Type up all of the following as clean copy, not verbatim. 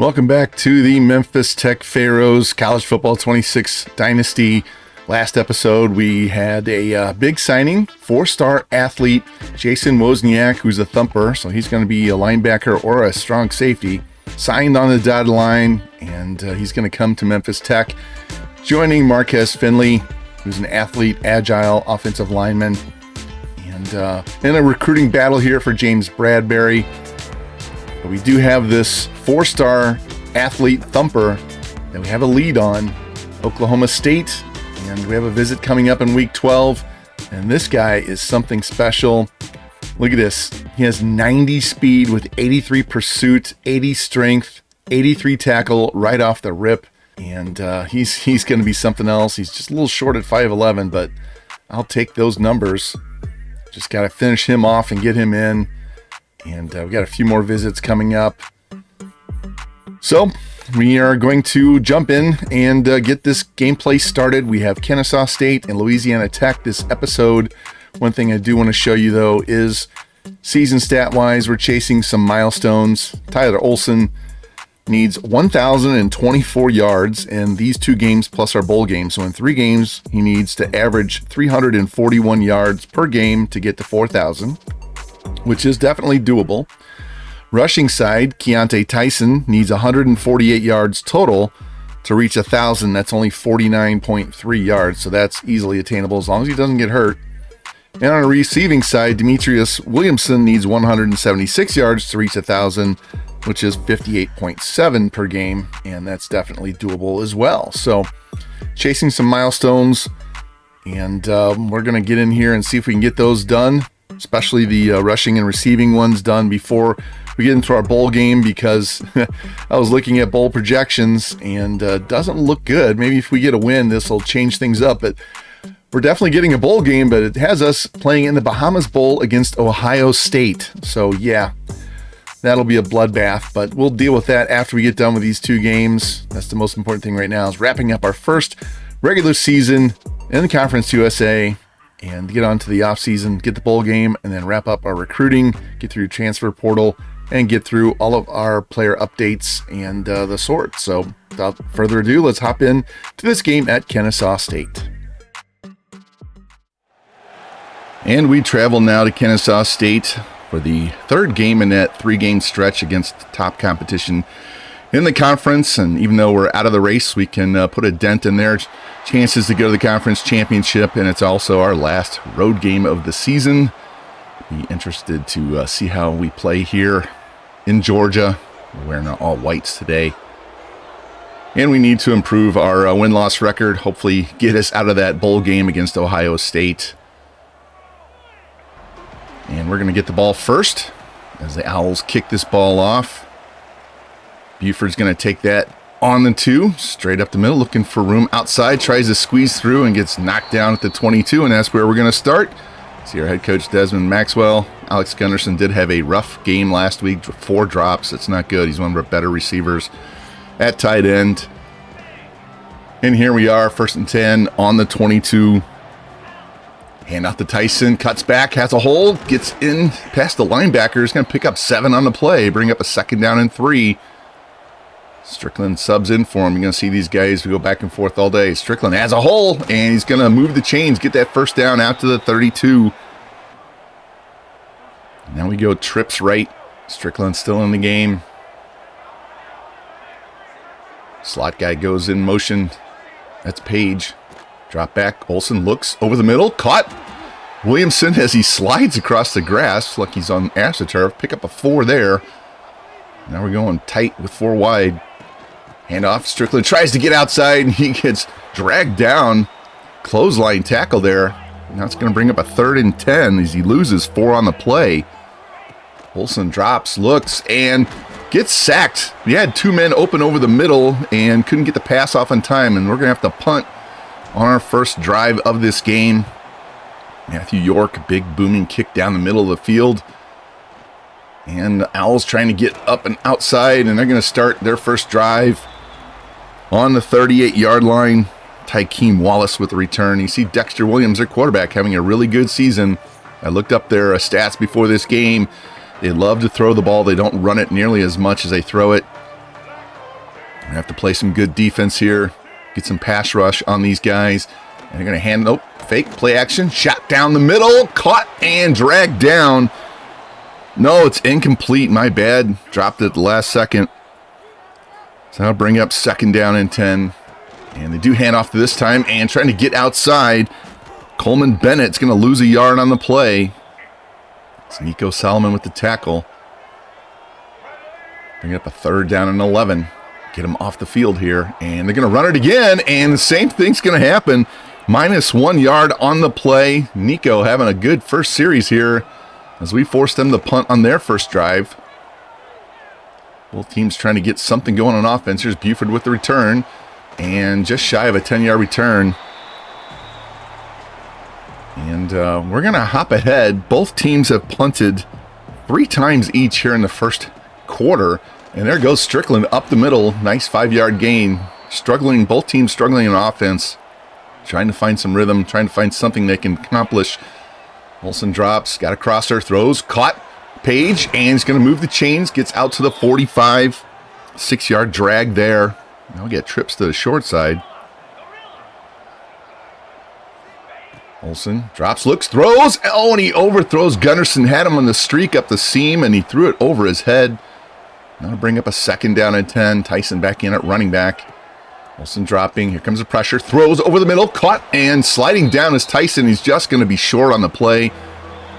Welcome back to the Memphis Tech Pharaohs College Football 26 Dynasty. Last episode, we had a big signing, 4-star athlete, Jason Wozniak, who's a thumper, so he's going to be a linebacker or a strong safety, signed on the dotted line, and he's going to come to Memphis Tech, joining Marquez Finley, who's an athlete, agile offensive lineman, and in a recruiting battle here for James Bradbury. But we do have this 4-star athlete thumper that we have a lead on, Oklahoma State, and we have a visit coming up in week 12, and this guy is something special. Look at this. He has 90 speed with 83 pursuit, 80 strength, 83 tackle right off the rip, and he's going to be something else. He's just a little short at 5'11", but I'll take those numbers. Just got to finish him off and get him in. And we got a few more visits coming up. So we are going to jump in and get this gameplay started. We have Kennesaw State and Louisiana Tech this episode. One thing I do want to show you, though, is season stat-wise, we're chasing some milestones. Tyler Olson needs 1,024 yards in these 2 games plus our bowl game. So in 3 games, he needs to average 341 yards per game to get to 4,000. Which is definitely doable. Rushing side, Keontae Tyson needs 148 yards total to reach 1,000. That's only 49.3 yards, so that's easily attainable as long as he doesn't get hurt. And on a receiving side, Demetrius Williamson needs 176 yards to reach 1,000, which is 58.7 per game, and that's definitely doable as well. So, chasing some milestones, and we're going to get in here and see if we can get those done. Especially the rushing and receiving ones done before we get into our bowl game, because I was looking at bowl projections and doesn't look good. Maybe if we get a win, this will change things up. But we're definitely getting a bowl game, but it has us playing in the Bahamas Bowl against Ohio State. So yeah, that'll be a bloodbath, but we'll deal with that after we get done with these 2 games. That's the most important thing right now, is wrapping up our first regular season in the Conference USA, and get on to the offseason, get the bowl game, and then wrap up our recruiting, get through transfer portal, and get through all of our player updates and the sort. So without further ado, let's hop in to this game at Kennesaw State. And we travel now to Kennesaw State for the 3rd game in that 3-game stretch against top competition in the conference. And even though we're out of the race, we can put a dent in their chances to go to the conference championship, and it's also our last road game of the season. Be interested to see how we play here in Georgia. We're wearing all whites today, and we need to improve our win-loss record, hopefully get us out of that bowl game against Ohio State. And we're going to get the ball first as the Owls kick this ball off. Buford's going to take that on the 2, straight up the middle, looking for room outside, tries to squeeze through and gets knocked down at the 22, and that's where we're going to start. See our head coach Desmond Maxwell. Alex Gunderson did have a rough game last week, 4 drops. It's not good. He's one of our better receivers at tight end. And here we are, 1st and 10 on the 22. Hand out to Tyson, cuts back, has a hole, gets in past the linebacker. He's going to pick up 7 on the play, bring up a 2nd down and 3. Strickland subs in for him. You're going to see these guys go back and forth all day. Strickland has a hole, and he's going to move the chains, get that 1st down out to the 32. Now we go trips right. Strickland still in the game. Slot guy goes in motion. That's Page. Drop back. Olsen looks over the middle. Caught. Williamson as he slides across the grass like he's on AstroTurf. Pick up a 4 there. Now we're going tight with 4 wide. Handoff. Strickland tries to get outside, and he gets dragged down. Clothesline tackle there. Now it's going to bring up a 3rd and 10 as he loses 4 on the play. Olsen drops, looks, and gets sacked. We had 2 men open over the middle and couldn't get the pass off on time, and we're going to have to punt on our first drive of this game. Matthew York, big booming kick down the middle of the field. And the Owls trying to get up and outside, and they're going to start their first drive on the 38-yard line. Tykeem Wallace with the return. You see Dexter Williams, their quarterback, having a really good season. I looked up their stats before this game. They love to throw the ball. They don't run it nearly as much as they throw it. play some good defense here. Get some pass rush on these guys. And they're going to hand, nope, fake play action. Shot down the middle, caught and dragged down. No, it's incomplete. My bad. Dropped it at the last second. So that'll bring up 2nd down and 10. And they do hand off to this time and trying to get outside. Coleman Bennett's going to lose a yard on the play. It's Nico Solomon with the tackle. Bring up a 3rd down and 11. Get him off the field here. And they're going to run it again. And the same thing's going to happen. -1 yard on the play. Nico having a good first series here as we forced them to punt on their first drive. Both teams trying to get something going on offense. Here's Buford with the return. And just shy of a 10-yard return. And we're going to hop ahead. Both teams have punted 3 times each here in the first quarter. And there goes Strickland up the middle. Nice 5-yard gain. Struggling, both teams struggling in offense. Trying to find some rhythm, trying to find something they can accomplish. Olsen drops, got a crosser, throws, caught. Page, and he's going to move the chains. Gets out to the 45. 6-yard drag there. Now we get trips to the short side. Olsen drops, looks, throws. Oh, and he overthrows Gunnarsson. Had him on the streak up the seam, and he threw it over his head. Now bring up a 2nd down and 10. Tyson back in at running back. Olsen dropping. Here comes the pressure. Throws over the middle. Caught and sliding down is Tyson. He's just going to be short on the play.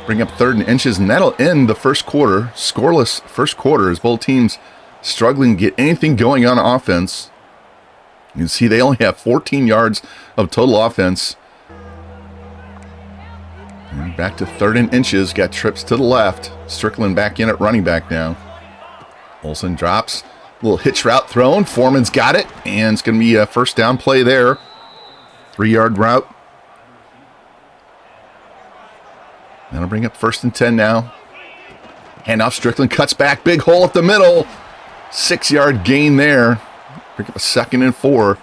Bring up 3rd and inches, and that'll end the first quarter. Scoreless first quarter as both teams struggling to get anything going on offense. You can see they only have 14 yards of total offense. And back to 3rd and inches. Got trips to the left. Strickland back in at running back now. Olsen drops. Little hitch route thrown. Foreman's got it. And it's going to be a 1st down play there. 3-yard route. That'll bring up 1st and 10 now. Handoff. Strickland cuts back. Big hole up the middle. 6-yard gain there. Bring up a 2nd and 4.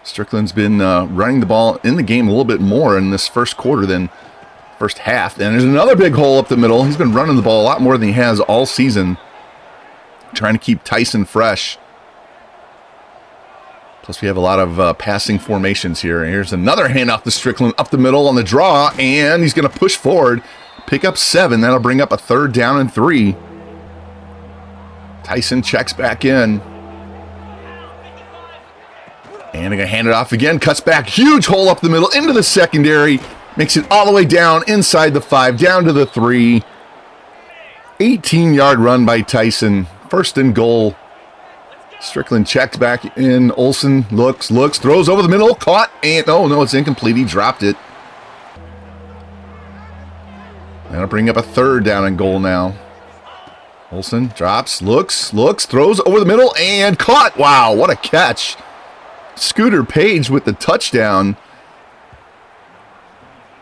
Strickland's been running the ball in the game a little bit more in this first quarter than first half. And there's another big hole up the middle. He's been running the ball a lot more than he has all season. Trying to keep Tyson fresh. Plus we have a lot of passing formations here. Here's another handoff to Strickland up the middle on the draw. And he's going to push forward. Pick up 7. That'll bring up a 3rd down and 3. Tyson checks back in. And they're going to hand it off again. Cuts back. Huge hole up the middle into the secondary. Makes it all the way down inside the 5. Down to the 3. 18-yard run by Tyson. 1st and goal. Strickland checks back in. Olsen looks, throws over the middle. Caught. And oh, no, it's incomplete. He dropped it. That'll bring up a 3rd down and goal now. Olsen drops, looks, throws over the middle, and caught. Wow, what a catch. Scooter Page with the touchdown.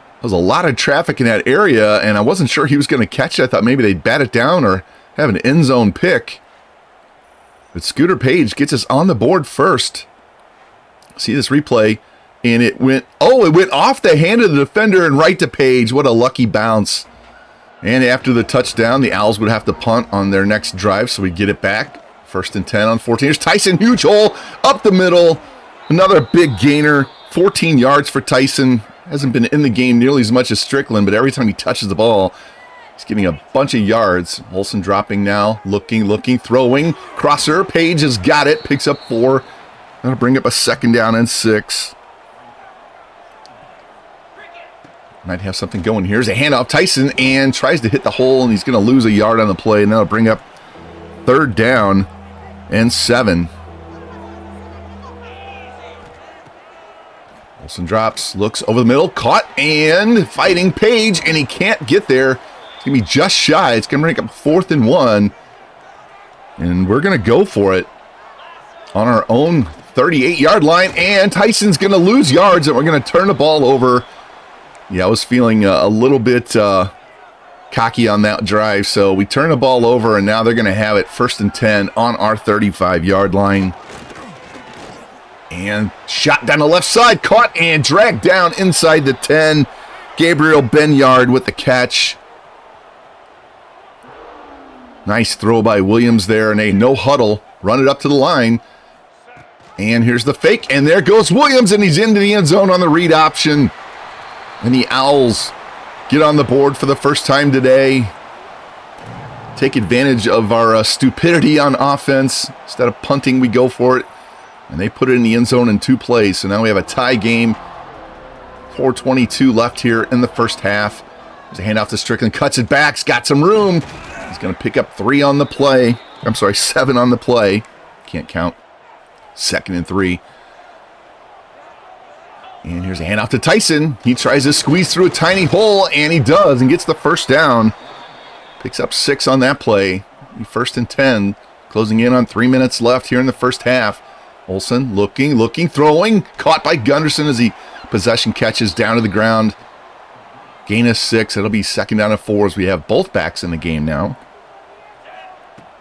There was a lot of traffic in that area, and I wasn't sure he was going to catch it. I thought maybe they'd bat it down or have an end zone pick. But Scooter Page gets us on the board first. See this replay, and it went off the hand of the defender and right to Page. What a lucky bounce. And after the touchdown, the Owls would have to punt on their next drive, so we get it back. 1st and 10 on 14. Here's Tyson, huge hole up the middle. Another big gainer, 14 yards for Tyson. Hasn't been in the game nearly as much as Strickland, but every time he touches the ball, he's getting a bunch of yards. Olsen dropping now, looking, throwing. Crosser, Page has got it, picks up 4. That'll bring up a 2nd down and 6. Might have something going here. Here's a handoff. Tyson and tries to hit the hole, and he's going to lose a yard on the play, and that'll bring up 3rd down and 7. Olsen drops, looks over the middle, caught and fighting Page, and he can't get there. It's going to be just shy. It's going to bring up 4th and 1, and we're going to go for it on our own 38-yard line, and Tyson's going to lose yards, and we're going to turn the ball over. Yeah, I was feeling a little bit cocky on that drive, so we turn the ball over, and now they're going to have it 1st and 10 on our 35-yard line. And shot down the left side, caught and dragged down inside the 10. Gabriel Benyard with the catch. Nice throw by Williams there, and a no huddle. Run it up to the line. And here's the fake, and there goes Williams, and he's into the end zone on the read option. And the Owls get on the board for the first time today. Take advantage of our stupidity on offense. Instead of punting, we go for it. And they put it in the end zone in 2 plays. So now we have a tie game. 4:22 left here in the first half. There's a handoff to Strickland. Cuts it back. He's got some room. He's going to pick up 3 on the play. I'm sorry, 7 on the play. Can't count. 2nd and 3. And here's a handoff to Tyson. He tries to squeeze through a tiny hole, and he does, and gets the first down. Picks up 6 on that play. 1st and 10. Closing in on 3 minutes left here in the first half. Olsen looking, throwing. Caught by Gunderson as he possession catches down to the ground. Gain of 6. It'll be 2nd down and 4 as we have both backs in the game now.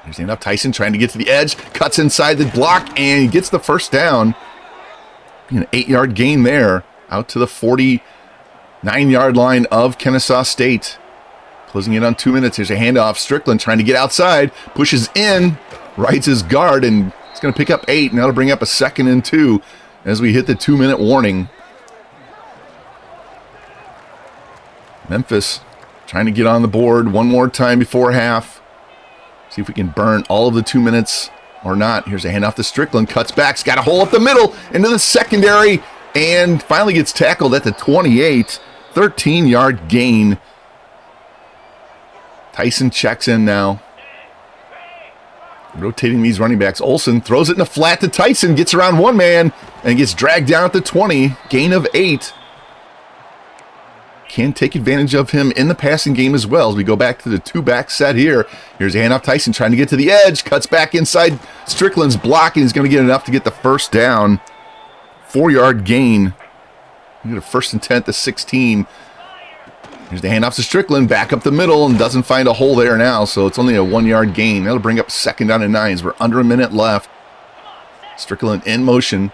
Here's the handoff. Tyson trying to get to the edge. Cuts inside the block, and he gets the first down. An 8-yard gain there. Out to the 49-yard line of Kennesaw State. Closing in on 2 minutes. Here's a handoff. Strickland trying to get outside. Pushes in. Rights his guard, and it's going to pick up 8. And that'll bring up a 2nd and 2 as we hit the 2-minute warning. Memphis trying to get on the board one more time before half. See if we can burn all of the 2 minutes or not. Here's a handoff to Strickland. Cuts back. He's got a hole up the middle into the secondary. And finally gets tackled at the 28. 13-yard gain. Tyson checks in now. Rotating these running backs. Olsen throws it in the flat to Tyson. Gets around one man and gets dragged down at the 20. Gain of 8. Can take advantage of him in the passing game as well as we go back to the 2-back set here. Here's a handoff. Tyson trying to get to the edge. Cuts back inside Strickland's block, and he's going to get enough to get the first down. 4-yard gain. We get a 1st and 10 to 16. Here's the handoff to Strickland. Back up the middle and doesn't find a hole there now, so it's only a 1-yard gain. That'll bring up 2nd down and 9 as we're under a minute left. Strickland in motion.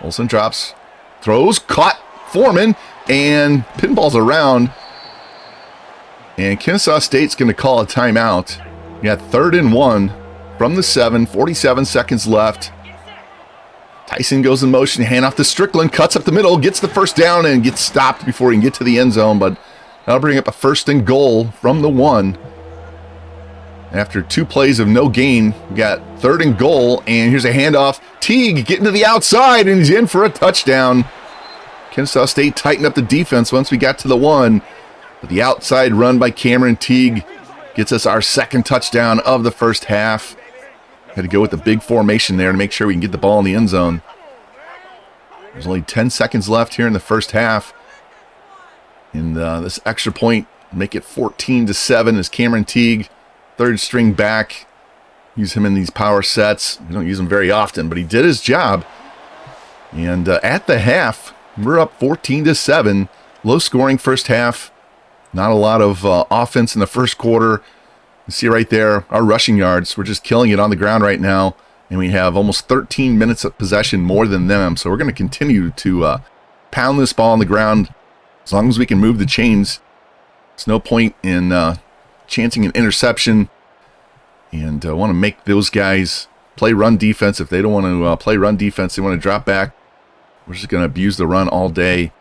Olsen drops. Throws. Caught. Foreman. And pinballs around. And Kennesaw State's going to call a timeout. We got 3rd and 1 from the 7. 47 seconds left. Tyson goes in motion. Handoff to Strickland. Cuts up the middle. Gets the first down and gets stopped before he can get to the end zone. But that'll bring up a 1st and goal from the 1. After 2 plays of no gain, we got 3rd and goal. And here's a handoff. Teague getting to the outside, and he's in for a touchdown. Kennesaw State tightened up the defense once we got to the 1. But the outside run by Cameron Teague gets us our 2nd touchdown of the first half. Had to go with the big formation there to make sure we can get the ball in the end zone. There's only 10 seconds left here in the first half. And this extra point make it 14-7 as Cameron Teague, 3rd string back. Use him in these power sets. We don't use him very often, but he did his job. And at the half, we're up 14-7. Low scoring first half. Not a lot of offense in the first quarter. You see right there, our rushing yards. We're just killing it on the ground right now. And we have almost 13 minutes of possession more than them. So we're going to continue to pound this ball on the ground as long as we can move the chains. There's no point in chancing an interception. And I want to make those guys play run defense. If they don't want to play run defense, they want to drop back. We're just going to abuse the run all day.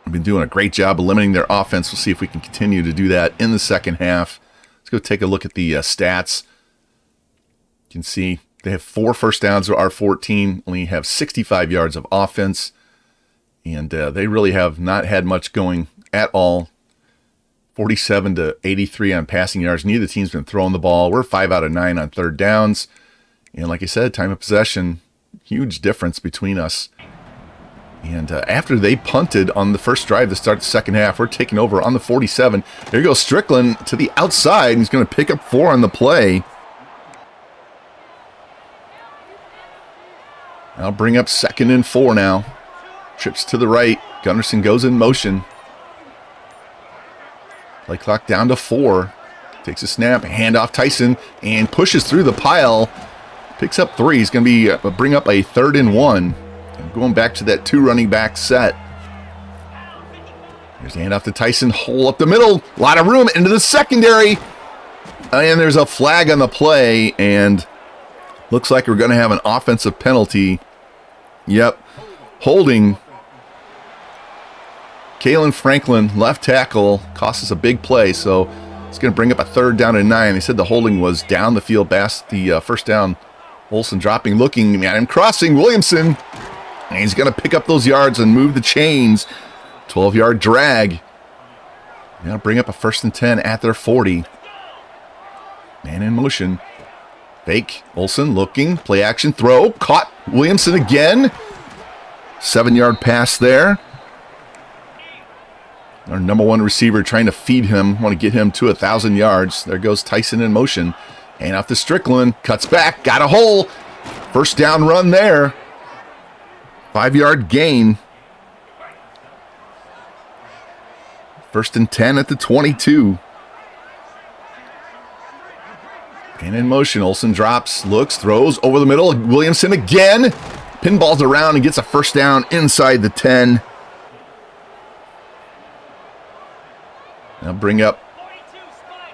We've been doing a great job of limiting their offense. We'll see if we can continue to do that in the second half. Let's go take a look at the stats. You can see they have 4 first downs to our 14. Only have 65 yards of offense. And they really have not had much going at all. 47-83 on passing yards. Neither team's been throwing the ball. We're 5 out of 9 on 3rd downs. And like I said, time of possession, huge difference between us. And after they punted on the first drive to start the second half, we're taking over on the 47. There goes Strickland to the outside, and he's going to pick up 4 on the play. I'll bring up 2nd and 4 now. Trips to the right. Gunderson goes in motion. Play clock down to 4. Takes a snap, handoff Tyson, and pushes through the pile. Picks up 3. He's going to be bring up a 3rd and 1. And going back to that 2 running back set. Here's the handoff to Tyson. Hole up the middle. A lot of room into the secondary. And there's a flag on the play. And looks like we're going to have an offensive penalty Yep. Holding. Kalen Franklin, left tackle, cost us a big play, so it's going to bring up a 3rd down and 9. They said the holding was down the field past the first down. Olsen dropping, looking at him, crossing Williamson. And he's going to pick up those yards and move the chains. 12-yard drag. Now bring up a 1st and 10 at their 40. Man in motion. Fake. Olsen looking. Play action throw. Caught Williamson again. 7-yard pass there. Our number 1 receiver trying to feed him. Want to get him to 1,000 yards. There goes Tyson in motion. And off to Strickland. Cuts back. Got a hole. 1st down run there. 5-yard gain. 1st and 10 at the 22. And in motion, Olsen drops, looks, throws over the middle. Williamson again. Pinballs around and gets a 1st down inside the 10. Now bring up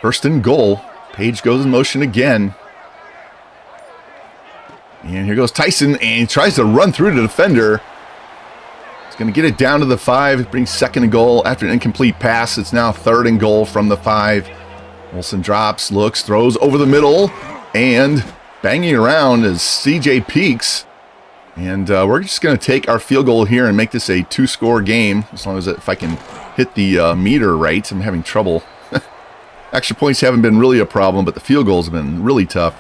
1st and goal. Page goes in motion again. And here goes Tyson, and he tries to run through the defender. He's going to get it down to the 5. Brings 2nd and goal after an incomplete pass. It's now 3rd and goal from the 5. Olsen drops, looks, throws over the middle, and banging around is CJ Peaks. And we're just going to take our field goal here and make this a 2-score game, as long as if I can hit the meter right. I'm having trouble. Extra points haven't been really a problem, but the field goals have been really tough.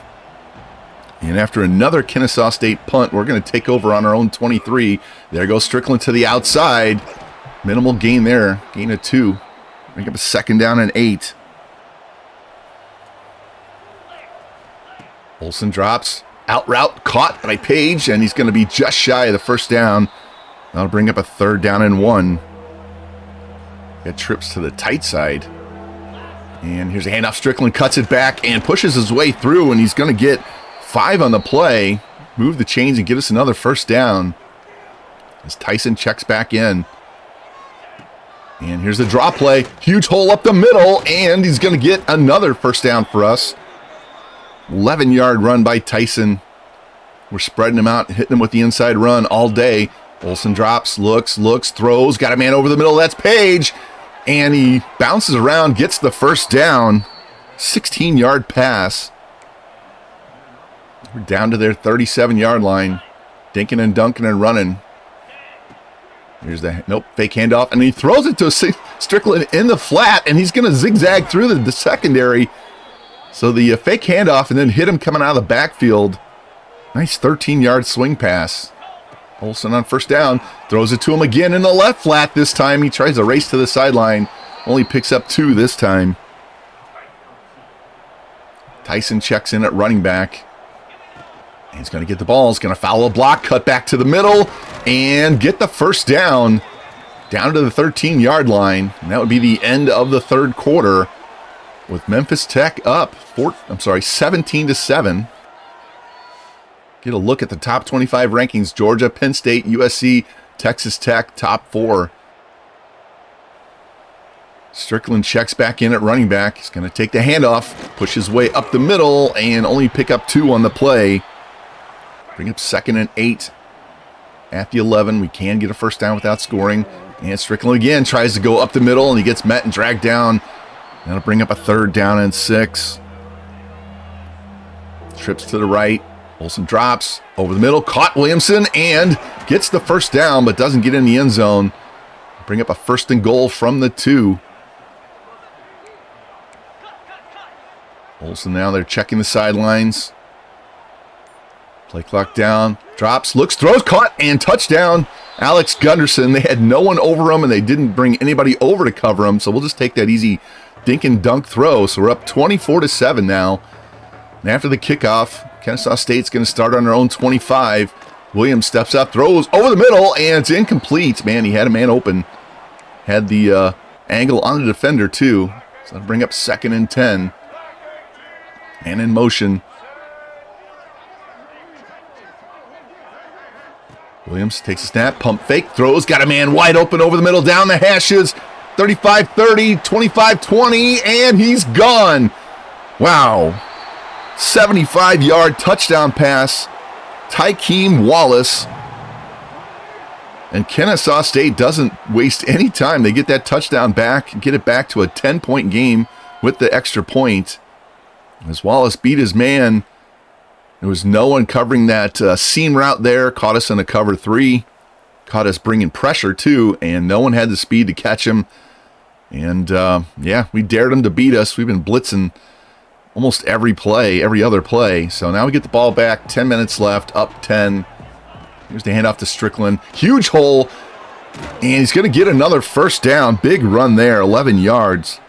And after another Kennesaw State punt, we're going to take over on our own 23. There goes Strickland to the outside. Minimal gain there. Gain of 2. Bring up a 2nd down and 8. Olsen drops. Out route. Caught by Page. And he's going to be just shy of the 1st down. That'll bring up a 3rd down and 1. Got trips to the tight side. And here's a handoff. Strickland cuts it back and pushes his way through. And he's going to get 5 on the play, move the chains and give us another 1st down as Tyson checks back in. And here's the draw play. Huge hole up the middle, and he's going to get another 1st down for us. 11-yard run by Tyson. We're spreading him out, hitting him with the inside run all day. Olsen drops, looks, throws. Got a man over the middle. That's Page. And he bounces around, gets the 1st down. 16-yard pass. We're down to their 37-yard line. Dinking and dunking and running. Here's the, fake handoff. And he throws it to Strickland in the flat, and he's going to zigzag through the secondary. So the fake handoff and then hit him coming out of the backfield. Nice 13-yard swing pass. Olsen on 1st down. Throws it to him again in the left flat this time. He tries to race to the sideline. Only picks up 2 this time. Tyson checks in at running back. He's going to get the ball. He's going to foul a block, cut back to the middle, and get the 1st down. Down to the 13-yard line. And that would be the end of the 3rd quarter with Memphis Tech up 17-7. Get a look at the top 25 rankings. Georgia, Penn State, USC, Texas Tech, top 4. Strickland checks back in at running back. He's going to take the handoff, push his way up the middle, and only pick up 2 on the play. Bring up 2nd and 8 at the 11. We can get a 1st down without scoring. And Strickland again tries to go up the middle, and he gets met and dragged down. That'll bring up a 3rd down and 6. Trips to the right. Olsen drops over the middle, caught Williamson, and gets the 1st down, but doesn't get in the end zone. Bring up a 1st and goal from the 2. Olsen now, they're checking the sidelines. Play clock down, drops, looks, throws, caught, and touchdown. Alex Gunderson. They had no one over him, and they didn't bring anybody over to cover him, so we'll just take that easy dink and dunk throw. So we're up 24-7 now. And after the kickoff, Kennesaw State's going to start on their own 25. Williams steps up, throws over the middle, and it's incomplete. Man, he had a man open. Had the angle on the defender, too. So that'll bring up 2nd and 10. Man in motion. Williams takes a snap, pump fake, throws, got a man wide open over the middle, down the hashes. 35-30, 25-20, and he's gone. Wow. 75-yard touchdown pass. Tykeem Wallace And Kennesaw State doesn't waste any time. They get that touchdown back and get it back to a 10-point game with the extra point. As Wallace beat his man, there was no one covering that seam route there. Caught us in a cover 3. Caught us bringing pressure too, and no one had the speed to catch him. And yeah, we dared him to beat us. We've been blitzing almost every play, every other play. So now we get the ball back. 10 minutes left, up 10. Here's the handoff to Strickland. Huge hole, and he's going to get another first down. Big run there, 11 yards.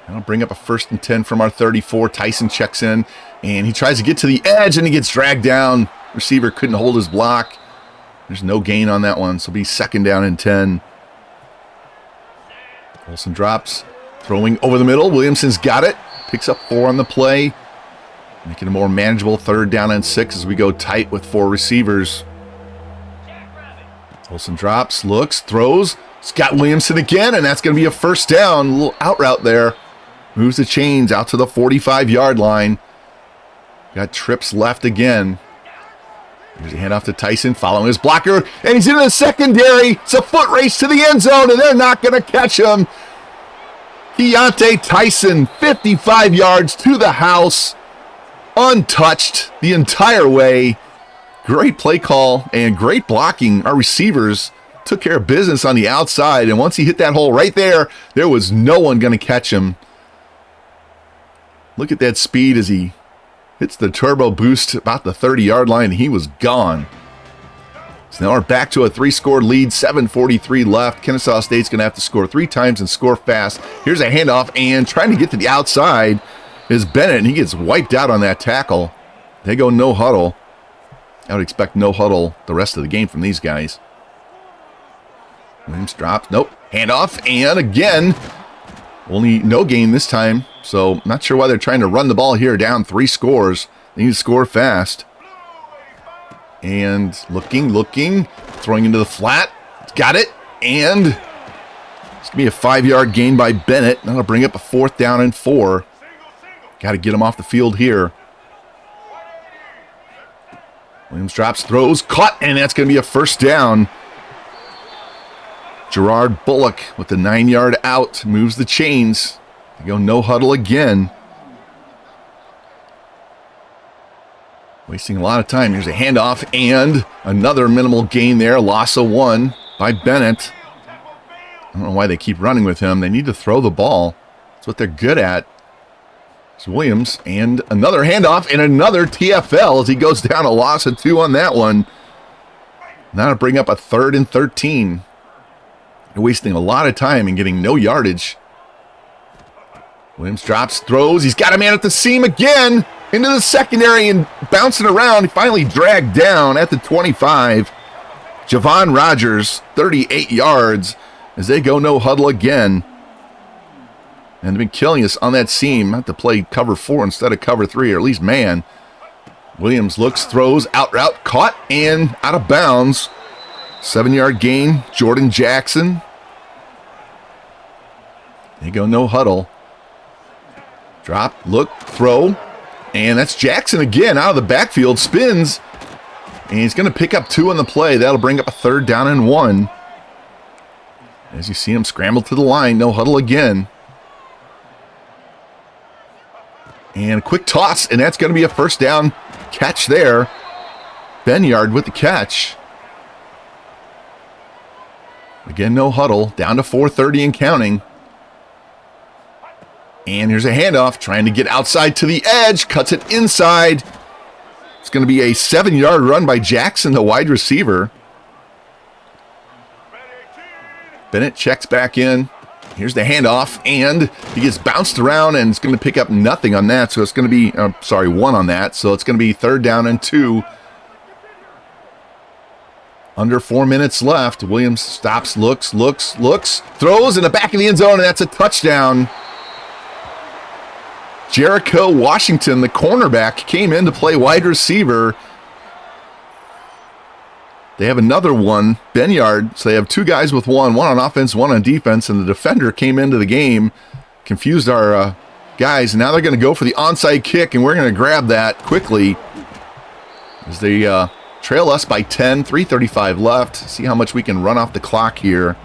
I'll bring up a 1st and 10 from our 34. Tyson checks in, and he tries to get to the edge, and he gets dragged down. Receiver couldn't hold his block. There's no gain on that one, so it'll be 2nd down and 10. Olsen drops, throwing over the middle. Williamson's got it. Picks up 4 on the play. Making a more manageable 3rd down and 6 as we go tight with 4 receivers. Olsen drops, looks, throws. Scott Williamson again, and that's going to be a 1st down. A little out route there. Moves the chains out to the 45-yard line. Got trips left again. Here's a handoff to Tyson, following his blocker, and he's in the secondary. It's a foot race to the end zone, and they're not going to catch him. Keontae Tyson, 55 yards to the house. Untouched the entire way. Great play call and great blocking. Our receivers took care of business on the outside, and once he hit that hole right there, there was no one going to catch him. Look at that speed as he hits the turbo boost about the 30-yard line, and he was gone. So now we're back to a 3-score lead, 7:43 left. Kennesaw State's going to have to score 3 times and score fast. Here's a handoff, and trying to get to the outside is Bennett, and he gets wiped out on that tackle. They go no huddle. I would expect no huddle the rest of the game from these guys. Williams drops. Nope. Handoff, and again, only no gain this time. So not sure why they're trying to run the ball here, down 3 scores. They need to score fast. And looking, throwing into the flat. Got it, and it's going to be a 5-yard gain by Bennett. That'll bring up a 4th down and 4. Got to get him off the field here. Williams drops, throws, caught, and that's going to be a 1st down. Gerard Bullock with the 9-yard out moves the chains. They go no huddle again. Wasting a lot of time. Here's a handoff and another minimal gain there. Loss of 1 by Bennett. I don't know why they keep running with him. They need to throw the ball. That's what they're good at. It's Williams, and another handoff and another TFL as he goes down, a loss of 2 on that one. Now to bring up a 3rd and 13. They're wasting a lot of time and getting no yardage. Williams drops, throws. He's got a man at the seam again. Into the secondary and bouncing around. He finally dragged down at the 25. Javon Rogers, 38 yards as they go no huddle again. And they've been killing us on that seam. Have to play cover 4 instead of cover 3, or at least man. Williams looks, throws, out route, caught, and out of bounds. 7-yard gain, Jordan Jackson. They go no huddle. Drop, look, throw. And that's Jackson again out of the backfield, spins. And he's going to pick up 2 on the play. That'll bring up a 3rd down and 1. As you see him scramble to the line, no huddle again. And a quick toss, and that's going to be a 1st down catch there. Benyard with the catch. Again, no huddle, down to 4:30 and counting. And here's a handoff, trying to get outside to the edge, cuts it inside. It's going to be a 7-yard run by Jackson, the wide receiver. Bennett checks back in. Here's the handoff, and he gets bounced around, and it's going to pick up nothing on that. So it's going to be, 1 on that. So it's going to be 3rd down and 2. Under 4 minutes left. Williams stops, looks, throws in the back of the end zone, and that's a touchdown. Jericho Washington, the cornerback, came in to play wide receiver. They have another one, Benyard, so they have 2 guys with one on offense, 1 on defense, and the defender came into the game, confused our guys. Now they're going to go for the onside kick, and we're going to grab that quickly as they trail us by 10, 3:35 left. See how much we can run off the clock here.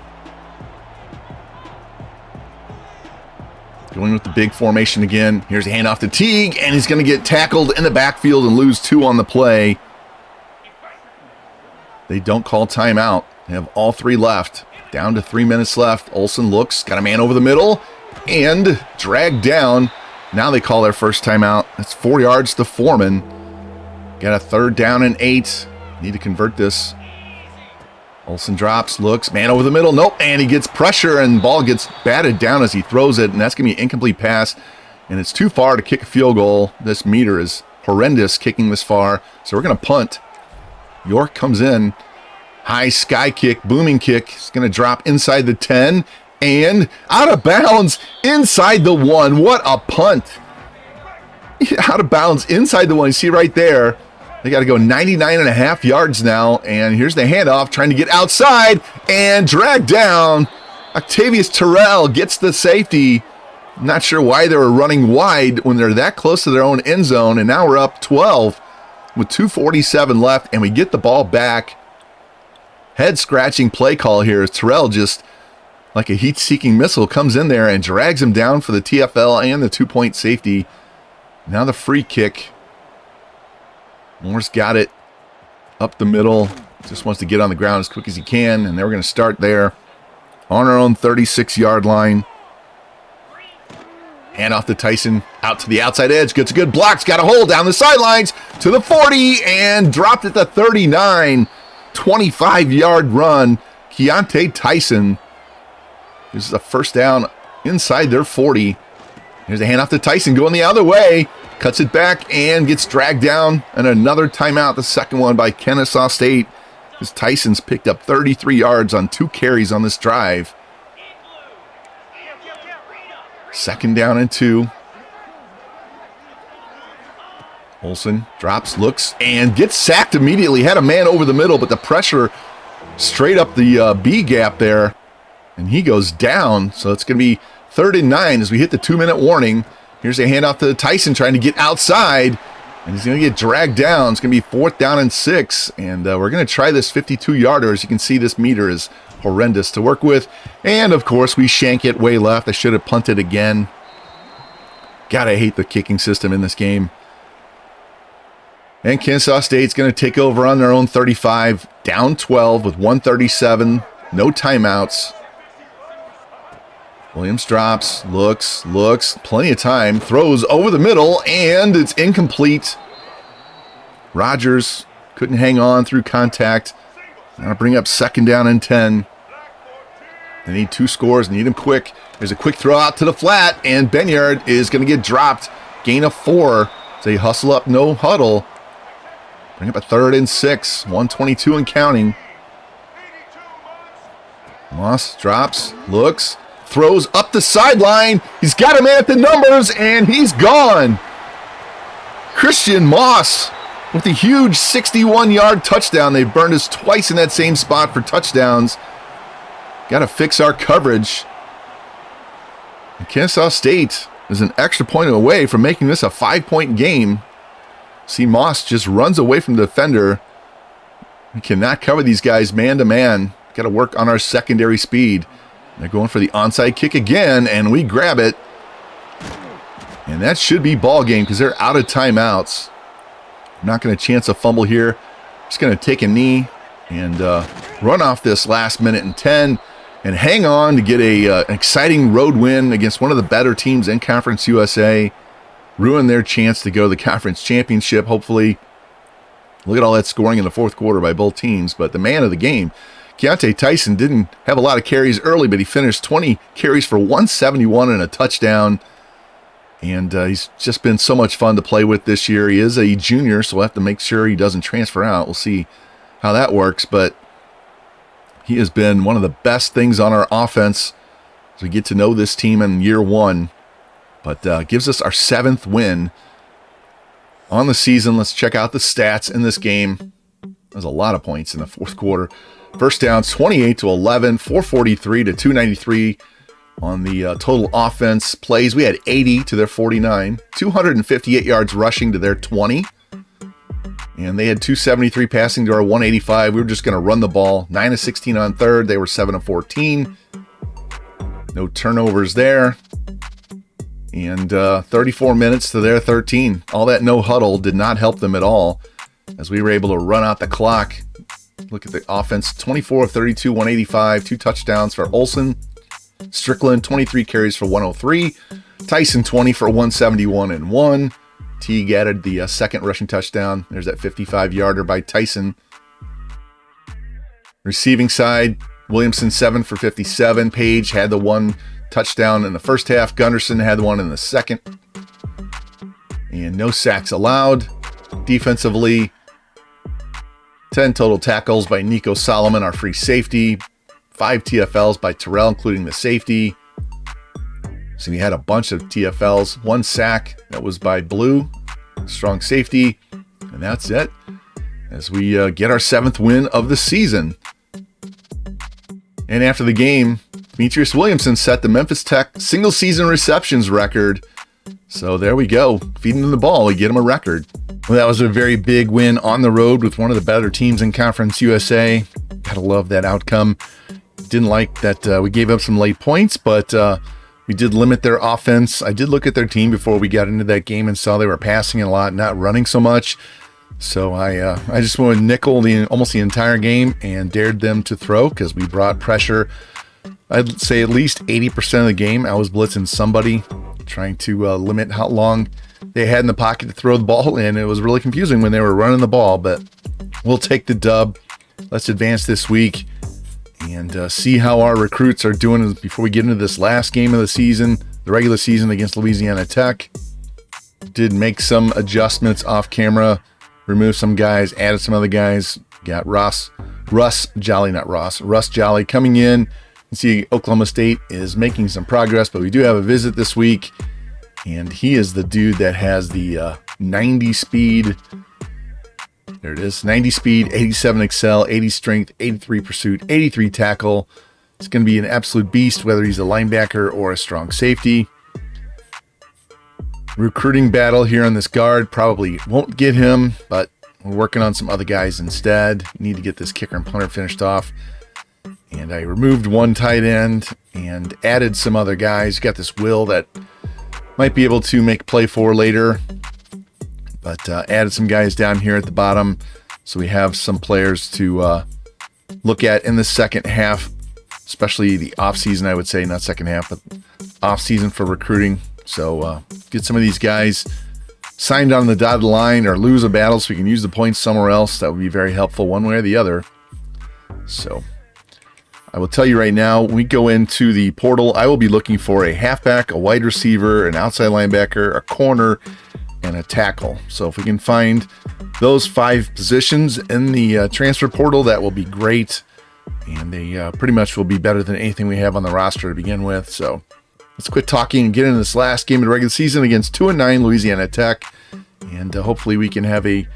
Going with the big formation again. Here's a handoff to Teague, and he's going to get tackled in the backfield and lose 2 on the play. They don't call timeout. They have all 3 left. Down to 3 minutes left. Olsen looks, got a man over the middle, and dragged down. Now they call their first timeout. That's 4 yards to Foreman. Got a 3rd down and 8. Need to convert this. Olsen drops, looks, man over the middle. Nope, and he gets pressure, and ball gets batted down as he throws it, and that's going to be an incomplete pass, and it's too far to kick a field goal. This meter is horrendous kicking this far, so we're going to punt. York comes in. High sky kick, booming kick. It's going to drop inside the 10, and out of bounds inside the 1. What a punt. Out of bounds inside the 1. You see right there. They got to go 99.5 yards now, and here's the handoff, trying to get outside and dragged down. Octavius Terrell gets the safety. Not sure why they were running wide when they're that close to their own end zone, and now we're up 12 with 2:47 left, and we get the ball back. Head-scratching play call here as Terrell, just like a heat-seeking missile, comes in there and drags him down for the TFL and the 2-point safety. Now the free kick. Moore's got it up the middle. Just wants to get on the ground as quick as he can, and we're going to start there on our own 36-yard line. Hand off to Tyson, out to the outside edge. Gets a good block. Got a hold down the sidelines to the 40 and dropped at the 39. 25-yard run. Keontae Tyson. This is a first down inside their 40. Here's a handoff to Tyson going the other way. Cuts it back and gets dragged down. And another timeout, the second one by Kennesaw State. As Tyson's picked up 33 yards on 2 carries on this drive. Second down and 2. Olsen drops, looks, and gets sacked immediately. Had a man over the middle, but the pressure straight up the B gap there. And he goes down. So it's going to be 3rd and 9 as we hit the 2-minute warning. Here's a handoff to Tyson trying to get outside. And he's going to get dragged down. It's going to be 4th down and 6. And we're going to try this 52-yarder. As you can see, this meter is horrendous to work with. And, of course, we shank it way left. I should have punted again. God, I hate the kicking system in this game. And Kennesaw State's going to take over on their own 35. Down 12 with 1:37. No timeouts. Williams drops, looks, plenty of time, throws over the middle, and it's incomplete. Rogers couldn't hang on through contact. Now bring up 2nd down and 10. They need 2 scores, need them quick. There's a quick throw out to the flat, and Benyard is going to get dropped. Gain of 4. They hustle up, no huddle. Bring up a 3rd and 6, 1:22 and counting. Moss drops, looks, throws up the sideline. He's got a man at the numbers, and he's gone. Christian Moss with a huge 61-yard touchdown. They've burned us twice in that same spot for touchdowns. Got to fix our coverage. And Kennesaw State is an extra point away from making this a 5-point game. See, Moss just runs away from the defender. We cannot cover these guys man-to-man. Got to work on our secondary speed. They're going for the onside kick again, and we grab it. And that should be ball game because they're out of timeouts. Not going to chance a fumble here. Just going to take a knee and run off this last minute and 10 and hang on to get an exciting road win against one of the better teams in Conference USA. Ruin their chance to go to the conference championship, hopefully. Look at all that scoring in the fourth quarter by both teams. But the man of the game, Keontae Tyson, didn't have a lot of carries early, but he finished 20 carries for 171 and a touchdown. And he's just been so much fun to play with this year. He is a junior, so we'll have to make sure he doesn't transfer out. We'll see how that works. But he has been one of the best things on our offense as we get to know this team in year one. But gives us our 7th win on the season. Let's check out the stats in this game. There's a lot of points in the fourth quarter. First down, 28-11, 443 to 293 on the total offense plays. We had 80 to their 49, 258 yards rushing to their 20. And they had 273 passing to our 185. We were just going to run the ball. 9 of 16 on third. They were 7 of 14. No turnovers there. And 34 minutes to their 13. All that no huddle did not help them at all, as we were able to run out the clock. Look at the offense. 24 of 32, 185. 2 touchdowns for Olsen. Strickland, 23 carries for 103. Tyson, 20 for 171 and 1. Teague added the second rushing touchdown. There's that 55-yarder by Tyson. Receiving side, Williamson 7 for 57. Page had the 1 touchdown in the first half. Gunderson had the 1 in the second. And no sacks allowed. Defensively, 10 total tackles by Nico Solomon, our free safety. 5 TFLs by Terrell, including the safety. So we had a bunch of TFLs. 1 sack, that was by Blue, strong safety. And that's it, as we get our 7th win of the season. And after the game, Demetrius Williamson set the Memphis Tech single season receptions record. So there we go. Feeding them the ball, we get them a record. Well, that was a very big win on the road with one of the better teams in Conference USA. Gotta love that outcome. Didn't like that we gave up some late points, but we did limit their offense. I did look at their team before we got into that game and saw they were passing a lot, not running so much. So I just went nickel almost the entire game and dared them to throw, because we brought pressure. I'd say at least 80% of the game I was blitzing somebody, trying to limit how long they had in the pocket to throw the ball, and it was really confusing when they were running the ball. But we'll take the dub. Let's advance this week and see how our recruits are doing before we get into this last game of the season, the regular season against Louisiana Tech. Did make some adjustments off camera, removed some guys, added some other guys. Got Russ Jolly coming in. You see Oklahoma State is making some progress, but we do have a visit this week, and he is the dude that has the 90 speed. There it is, 90 speed, 87 excel, 80 strength, 83 pursuit, 83 tackle. It's going to be an absolute beast, whether he's a linebacker or a strong safety. Recruiting battle here on this guard. Probably won't get him, but we're working on some other guys instead. Need to get this kicker and punter finished off. And I removed 1 tight end and added some other guys. Got this Will that might be able to make play for later. But added some guys down here at the bottom, so we have some players to look at in the second half, especially the offseason, I would say, not second half, but offseason for recruiting. So get some of these guys signed on the dotted line or lose a battle so we can use the points somewhere else. That would be very helpful one way or the other. So I will tell you right now, when we go into the portal, I will be looking for a halfback, a wide receiver, an outside linebacker, a corner, and a tackle. So if we can find those 5 positions in the transfer portal, that will be great. And they pretty much will be better than anything we have on the roster to begin with. So let's quit talking and get into this last game of the regular season against 2-9 Louisiana Tech. And hopefully we can have a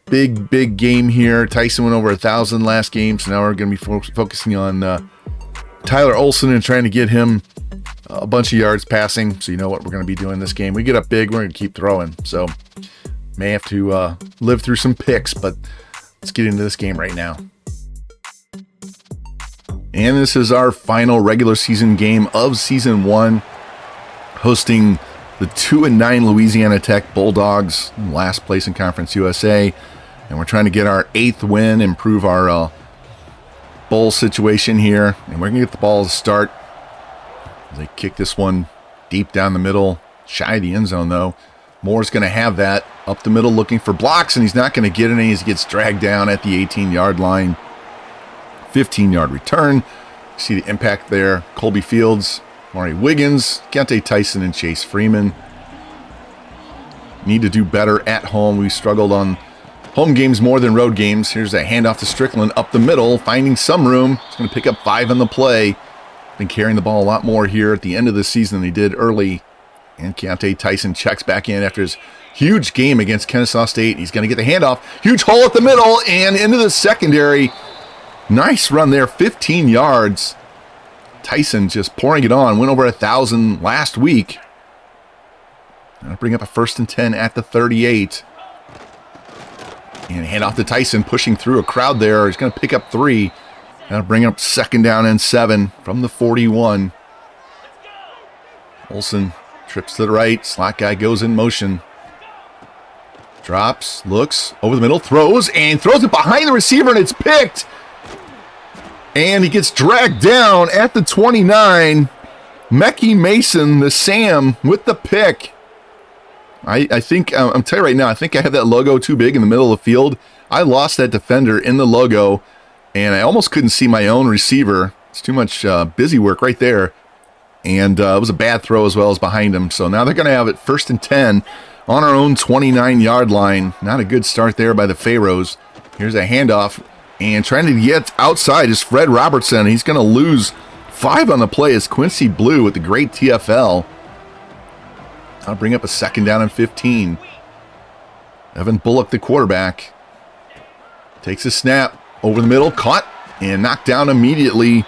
big game here. Tyson went over 1,000 last game, so now we're going to be focusing on Tyler Olsen and trying to get him a bunch of yards passing. So you know what we're going to be doing this game. We get up big, we're going to keep throwing. So may have to live through some picks, but let's get into this game right now. And this is our final regular season game of season 1, hosting the 2-9 Louisiana Tech Bulldogs, in last place in Conference USA. And we're trying to get our 8th win, improve our bowl situation here. And we're going to get the ball to start. They kick this one deep down the middle, shy of the end zone though. Moore's going to have that up the middle looking for blocks, and he's not going to get any as he gets dragged down at the 18-yard line. 15-yard return. See the impact there. Colby Fields, Maury Wiggins, Keontae Tyson, and Chase Freeman. Need to do better at home. We struggled on home games more than road games. Here's a handoff to Strickland up the middle, finding some room. He's going to pick up 5 on the play. Been carrying the ball a lot more here at the end of the season than he did early. And Keontae Tyson checks back in after his huge game against Kennesaw State. He's going to get the handoff. Huge hole at the middle and into the secondary. Nice run there, 15 yards. Tyson just pouring it on. Went over 1,000 last week. Going to bring up a 1st and 10 at the 38. And hand off to Tyson, pushing through a crowd there. He's going to pick up 3. That'll bring up 2nd down and 7 from the 41. Olsen trips to the right. Slot guy goes in motion. Drops, looks, over the middle, throws it behind the receiver, and it's picked. And he gets dragged down at the 29. Mecky Mason, the Sam, with the pick. I think, I'm telling you right now, I think I have that logo too big in the middle of the field. I lost that defender in the logo, and I almost couldn't see my own receiver. It's too much busy work right there. And it was a bad throw as well as behind him. So now they're going to have it 1st and 10 on our own 29-yard line. Not a good start there by the Pharaohs. Here's a handoff. And trying to get outside is Fred Robertson. He's going to lose 5 on the play as Quincy Blue with the great TFL. I'll bring up a 2nd down and 15. Evan Bullock, the quarterback, takes a snap over the middle, caught and knocked down immediately.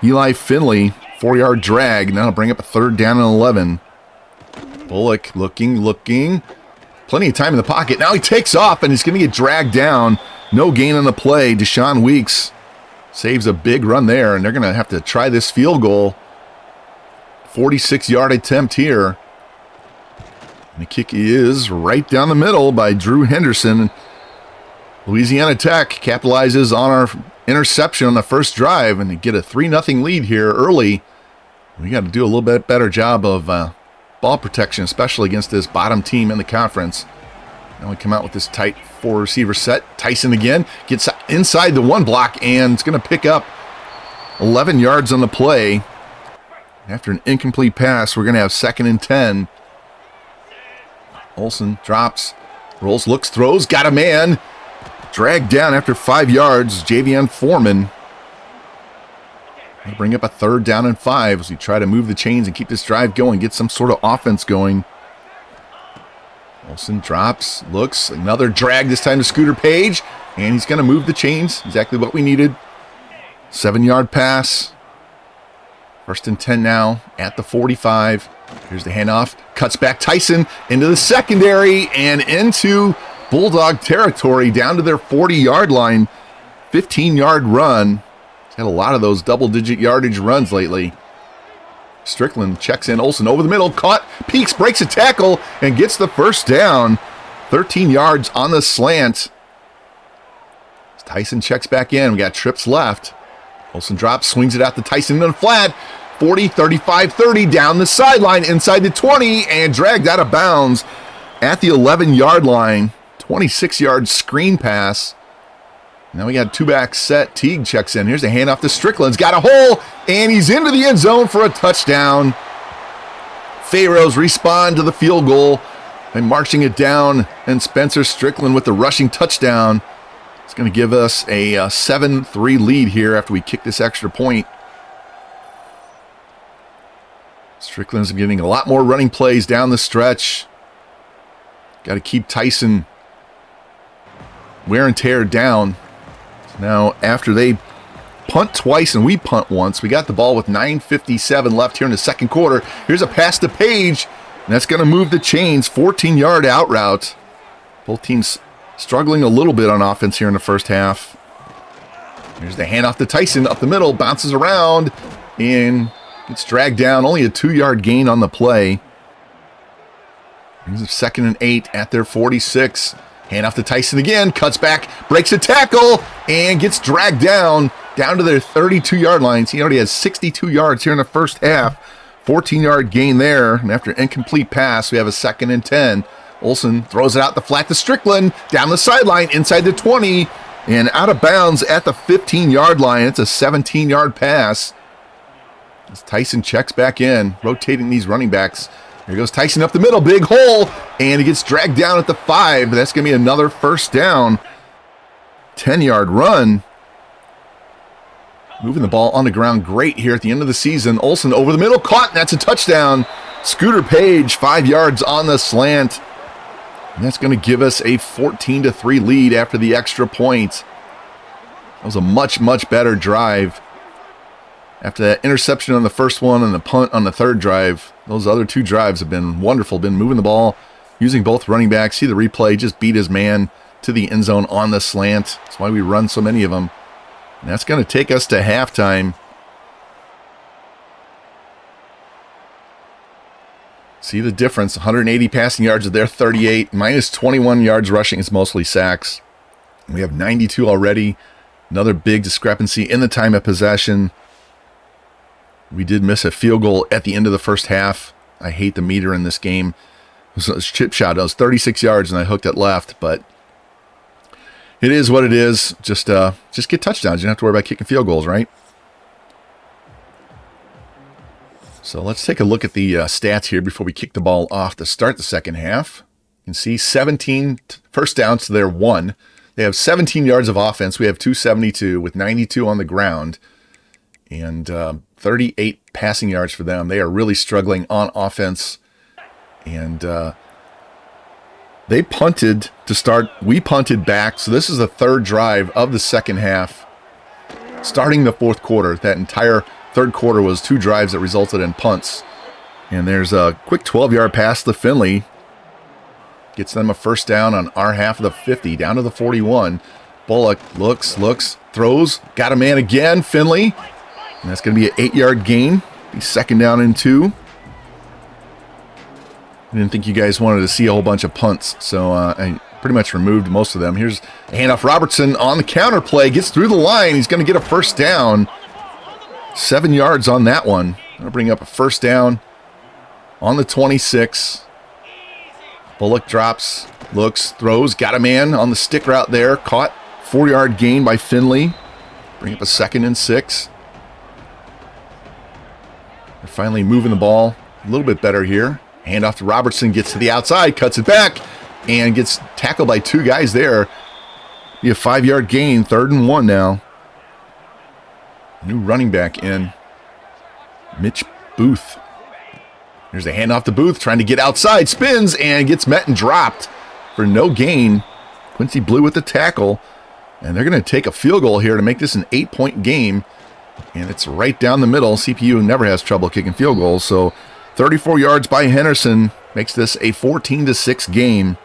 Eli Finley, 4-yard drag. Now I'll bring up a 3rd down and 11. Bullock looking. Plenty of time in the pocket. Now he takes off and he's going to get dragged down. No gain on the play. Deshaun Weeks saves a big run there, and they're going to have to try this field goal. 46-yard attempt here. And the kick is right down the middle by Drew Henderson. Louisiana Tech capitalizes on our interception on the first drive, and they get a 3-0 lead here early. We got to do a little bit better job of ball protection, especially against this bottom team in the conference. Now we come out with this tight 4-receiver set. Tyson again gets inside the 1 block, and it's going to pick up 11 yards on the play. After an incomplete pass, we're going to have 2nd and 10. Olsen drops, rolls, looks, throws, got a man. Dragged down after 5 yards, Javion Foreman. We'll bring up a 3rd down and 5 as we try to move the chains and keep this drive going, get some sort of offense going. Olsen drops, looks, another drag, this time to Scooter Page, and he's going to move the chains, exactly what we needed. 7-yard pass. 1st and 10 now at the 45. Here's the handoff. Cuts back Tyson into the secondary and into Bulldog territory down to their 40-yard line. 15-yard run. He's had a lot of those double-digit yardage runs lately. Strickland checks in. Olsen over the middle. Caught. Peaks, breaks a tackle, and gets the 1st down. 13 yards on the slant. Tyson checks back in. We got trips left. Olsen drops, swings it out to Tyson in the flat. 40, 35, 30, down the sideline, inside the 20, and dragged out of bounds at the 11-yard line. 26-yard screen pass. Now we got a 2-back set. Teague checks in. Here's a handoff to Strickland's got a hole, and he's into the end zone for a touchdown. Pharaohs respond to the field goal by marching it down, and Spencer Strickland with the rushing touchdown. It's going to give us a 7-3 lead here after we kick this extra point. Strickland's getting a lot more running plays down the stretch. Got to keep Tyson wear and tear down. Now, after they punt twice and we punt once, we got the ball with 9:57 left here in the second quarter. Here's a pass to Page, and that's going to move the chains. 14-yard out route. Both teams struggling a little bit on offense here in the first half. Here's the handoff to Tyson up the middle, bounces around, and gets dragged down. Only a 2-yard gain on the play. Here's a 2nd and 8 at their 46. Handoff to Tyson again, cuts back, breaks a tackle, and gets dragged down to their 32-yard lines. He already has 62 yards here in the first half. 14-yard gain there, and after an incomplete pass, we have a 2nd and 10. Olsen throws it out the flat to Strickland, down the sideline, inside the 20, and out of bounds at the 15-yard line. It's a 17-yard pass. As Tyson checks back in, rotating these running backs. Here goes Tyson up the middle, big hole, and he gets dragged down at the 5. That's going to be another 1st down. 10-yard run. Moving the ball on the ground great here at the end of the season. Olsen over the middle, caught, and that's a touchdown. Scooter Page, 5 yards on the slant. And that's going to give us a 14-3 lead after the extra point. That was a much, much better drive. After that interception on the first one and the punt on the 3rd drive, those other 2 drives have been wonderful. Been moving the ball, using both running backs. See the replay, just beat his man. to the end zone on the slant. That's why we run so many of them. And that's going to take us to halftime. See the difference. 180 passing yards of their 38. Minus 21 yards rushing is mostly sacks. We have 92 already. Another big discrepancy in the time of possession. We did miss a field goal at the end of the first half. I hate the meter in this game. It was a chip shot. It was 36 yards, and I hooked it left. But it is what it is. Just get touchdowns. You don't have to worry about kicking field goals, right? So let's take a look at the stats here before we kick the ball off to start the second half. You can see 17 first downs to their 1. They have 17 yards of offense. We have 272 with 92 on the ground and 38 passing yards for them. They are really struggling on offense. And they punted to start. We punted back. So this is the third drive of the second half, starting the fourth quarter. That entire third quarter was 2 drives that resulted in punts. And there's a quick 12-yard pass to Finley. Gets them a first down on our half of the 50, down to the 41. Bullock looks, throws, got a man again, Finley. And that's going to be an 8-yard gain. Be second down and 2. I didn't think you guys wanted to see a whole bunch of punts, so I pretty much removed most of them. Here's a handoff. Robertson on the counter play, gets through the line. He's going to get a first down. 7 yards on that one. Going to bring up a first down on the 26. Bullock drops, looks, throws, got a man on the stick route there. Caught. 4-yard gain by Finley. Bring up a 2nd and 6. They're finally moving the ball a little bit better here. Handoff to Robertson, gets to the outside, cuts it back, and gets tackled by 2 guys there. Be a 5-yard gain, 3rd and 1 now. New running back in. Mitch Booth. There's a handoff to Booth, trying to get outside, spins, and gets met and dropped for no gain. Quincy Blue with the tackle, and they're going to take a field goal here to make this an 8-point game, and it's right down the middle. CPU never has trouble kicking field goals, so 34 yards by Henderson makes this a 14-6 game.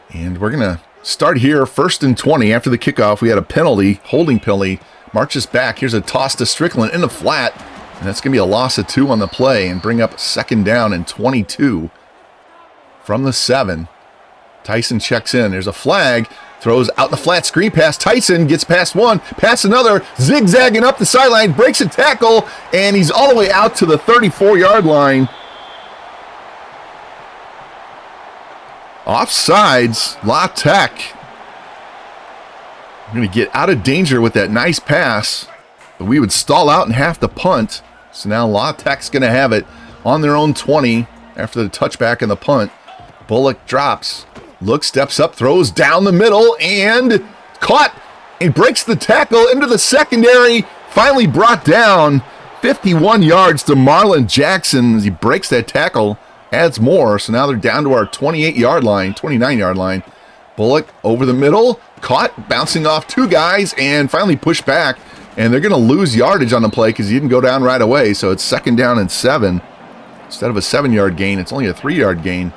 And we're going to start here, 1st and 20 after the kickoff. We had a penalty, holding penalty, marches back. Here's a toss to Strickland in the flat. And that's going to be a loss of 2 on the play and bring up 2nd down and 22 from the 7. Tyson checks in. There's a flag. Throws out the flat screen pass. Tyson gets past 1, past another, zigzagging up the sideline, breaks a tackle, and he's all the way out to the 34-yard line. Offsides, La Tech. We're going to get out of danger with that nice pass, but we would stall out and have to punt. So now La Tech's going to have it on their own 20 after the touchback and the punt. Bullock drops, looks, steps up, throws down the middle, and caught. He breaks the tackle into the secondary, finally brought down 51 yards to Marlon Jackson as he breaks that tackle, adds more. So now they're down to our 28-yard line, 29-yard line. Bullock over the middle, caught, bouncing off 2 guys, and finally pushed back. And they're going to lose yardage on the play because he didn't go down right away. So it's 2nd down and 7. Instead of a 7-yard gain, it's only a 3-yard gain.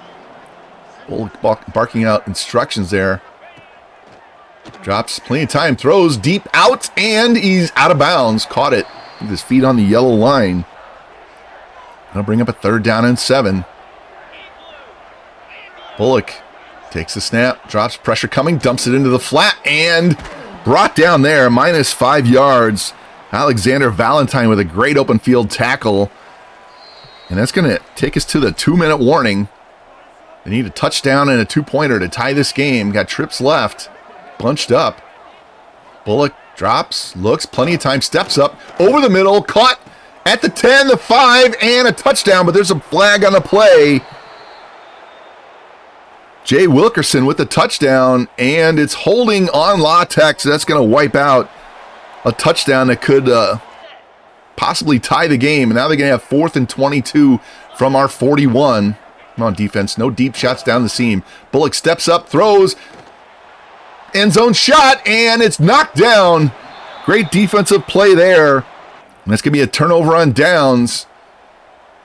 Bullock barking out instructions there. Drops plenty of time, throws deep out, and he's out of bounds. Caught it with his feet on the yellow line. That'll bring up a 3rd down and 7. Bullock takes the snap, drops, pressure coming, dumps it into the flat, and brought down there, minus 5 yards. Alexander Valentine with a great open field tackle. And that's going to take us to the 2-minute warning. They need a touchdown and a 2-pointer to tie this game. Got trips left, bunched up. Bullock drops, looks, plenty of time, steps up, over the middle, caught at the 10, the 5, and a touchdown, but there's a flag on the play. Jay Wilkerson with the touchdown, and it's holding on La Tech, so that's going to wipe out a touchdown that could possibly tie the game. And now they're going to have 4th and 22 from our 41. Come on, defense. No deep shots down the seam. Bullock steps up, throws. End zone shot, and it's knocked down. Great defensive play there. And that's going to be a turnover on downs.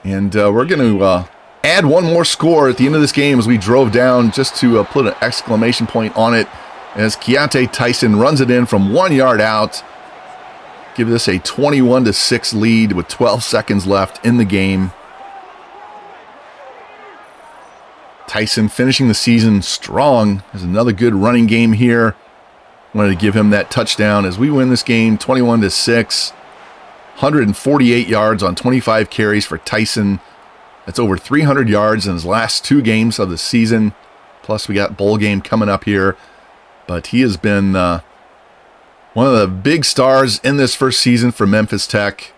And we're going to add one more score at the end of this game as we drove down just to put an exclamation point on it as Keontae Tyson runs it in from 1 yard out. Give this a 21-6 lead with 12 seconds left in the game. Tyson finishing the season strong. There's another good running game here. Wanted to give him that touchdown as we win this game 21-6. 148 yards on 25 carries for Tyson. That's over 300 yards in his last 2 games of the season. Plus, we got bowl game coming up here. But he has been one of the big stars in this first season for Memphis Tech.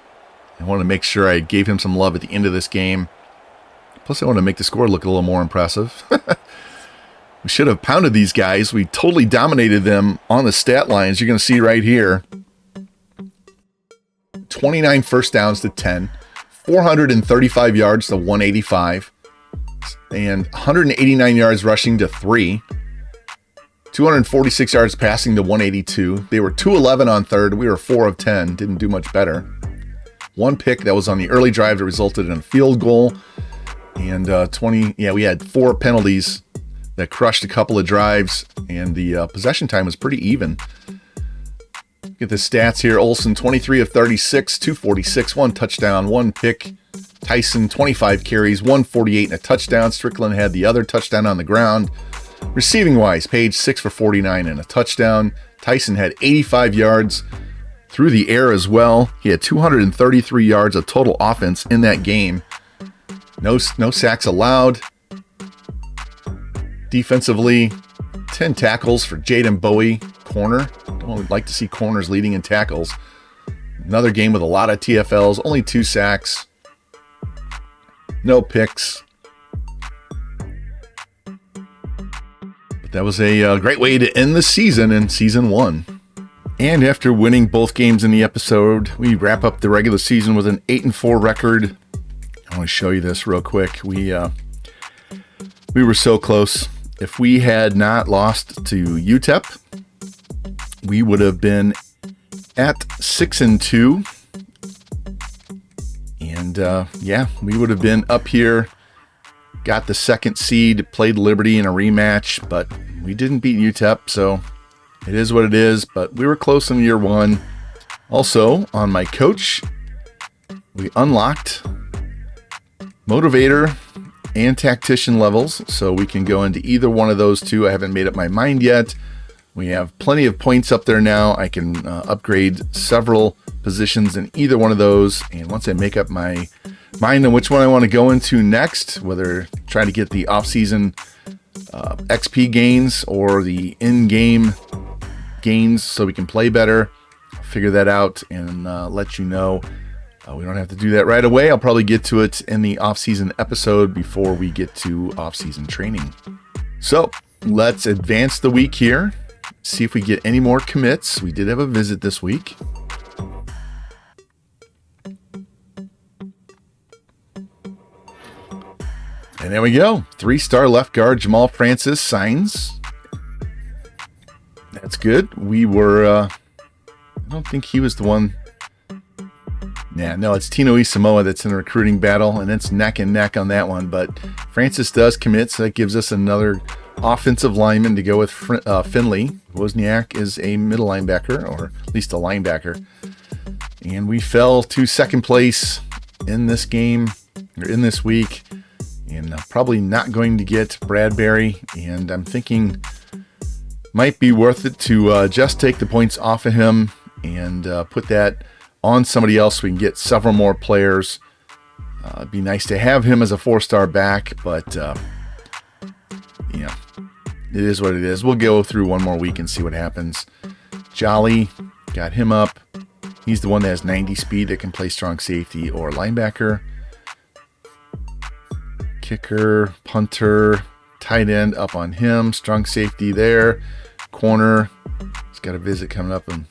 I wanted to make sure I gave him some love at the end of this game. Plus, I want to make the score look a little more impressive. We should have pounded these guys. We totally dominated them on the stat lines. You're going to see right here. 29 first downs to 10. 435 yards to 185, and 189 yards rushing to 3, 246 yards passing to 182. They were 2-11 on third. We were 4 of 10. Didn't do much better. 1 pick that was on the early drive that resulted in a field goal, and we had 4 penalties that crushed a couple of drives, and the possession time was pretty even. Get the stats here. Olsen, 23 of 36, 246, 1 touchdown, 1 pick. Tyson, 25 carries, 148 and a touchdown. Strickland had the other touchdown on the ground. Receiving-wise, Page, 6 for 49 and a touchdown. Tyson had 85 yards through the air as well. He had 233 yards of total offense in that game. No sacks allowed. Defensively, 10 tackles for Jaden Bowie, corner. Don't like to see corners leading in tackles. Another game with a lot of TFLs, only 2 sacks. No picks. But that was a great way to end the season in Season 1. And after winning both games in the episode, we wrap up the regular season with an 8-4 record. I want to show you this real quick. We were so close. If we had not lost to UTEP, we would have been at 6-2. And we would have been up here, got the 2nd seed, played Liberty in a rematch, but we didn't beat UTEP, so it is what it is. But we were close in year 1. Also, on my coach, we unlocked motivator and tactician levels, so we can go into either one of those 2. I haven't made up my mind yet. We have plenty of points up there now. I can upgrade several positions in either one of those, and once I make up my mind on which one I want to go into next, whether try to get the off-season XP gains or the in-game gains so we can play better, I'll figure that out and let you know. We don't have to do that right away. I'll probably get to it in the off-season episode before we get to off-season training. So let's advance the week here. See if we get any more commits. We did have a visit this week. And there we go. 3-star left guard Jamal Francis signs. That's good. We were, I don't think he was the one. Yeah, no, it's Tino Isamoa that's in a recruiting battle, and it's neck and neck on that one. But Francis does commit, so that gives us another offensive lineman to go with. Finley. Wozniak is a middle linebacker, or at least a linebacker. And we fell to 2nd place in this game, or in this week. And probably not going to get Bradbury. And I'm thinking might be worth it to just take the points off of him and put that on somebody else so we can get several more players. It'd be nice to have him as a 4-star back, but it is what it is. We'll go through one more week and see what happens. Jolly, got him up. He's the one that has 90 speed that can play strong safety or linebacker. Kicker, punter, tight end up on him. Strong safety there. Corner, he's got a visit coming up, and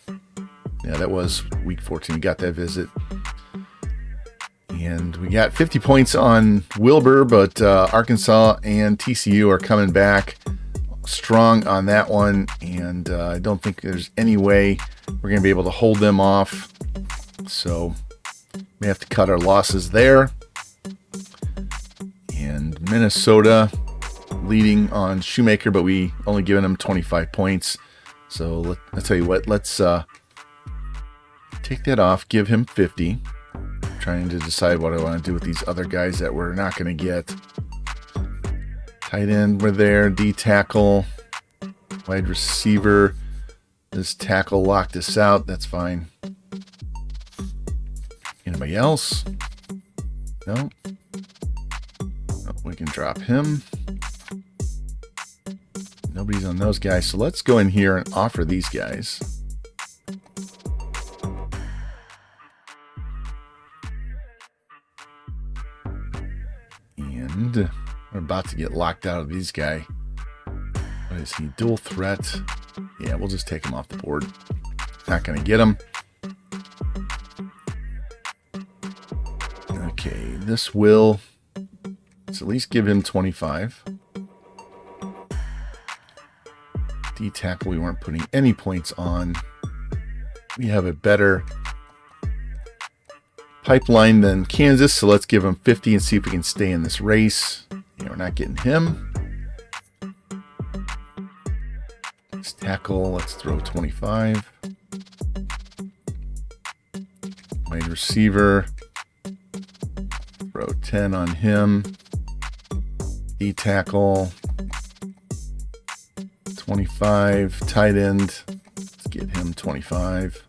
yeah, that was week 14. We got that visit. And we got 50 points on Wilbur, but Arkansas and TCU are coming back strong on that one. And I don't think there's any way we're going to be able to hold them off. So we have to cut our losses there. And Minnesota leading on Shoemaker, but we only given him 25 points. So I'll tell you what, let's take that off, give him 50. Trying to decide what I want to do with these other guys that we're not going to get. Tight end, we're there. D tackle, wide receiver. This tackle locked us out. That's fine. Anybody else? No. No, we can drop him. Nobody's on those guys. So let's go in here and offer these guys. And we're about to get locked out of these guys. What is he? Dual threat. Yeah, we'll just take him off the board. Not going to get him. Okay, this will... let's at least give him 25. D tackle, we weren't putting any points on. We have a better pipeline than Kansas, so let's give him 50 and see if we can stay in this race. Yeah, we're not getting him. This tackle, let's throw 25. Wide receiver, throw 10 on him. D tackle, 25. Tight end, let's get him 25.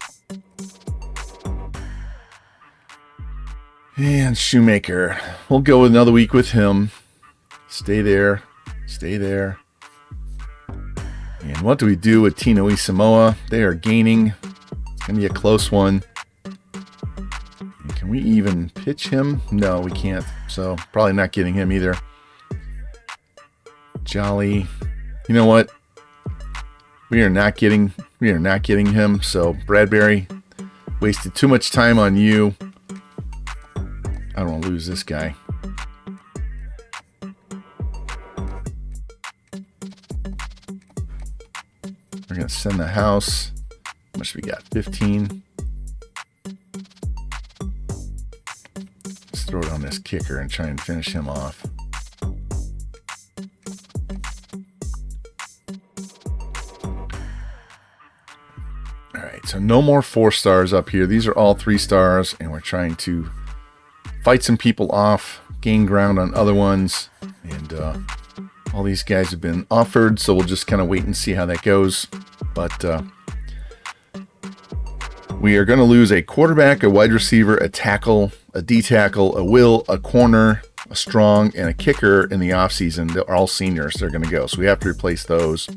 And Shoemaker, we'll go another week with him. Stay there, stay there. And what do we do with Tino Samoa? They are gaining. It's going to be a close one. And can we even pitch him? No, we can't. So probably not getting him either. Jolly. You know what? We are not getting him. So Bradbury, wasted too much time on you. I don't want to lose this guy. We're going to send the house. How much we got? 15. Let's throw it on this kicker and try and finish him off. All right, so no more 4 stars up here. These are all 3 stars, and we're trying to fight some people off, gain ground on other ones, and all these guys have been offered, so we'll just kind of wait and see how that goes. But we are going to lose a quarterback, a wide receiver, a tackle, a D tackle, a will, a corner, a strong, and a kicker in the offseason. They're all seniors. They're going to go, so we have to replace those.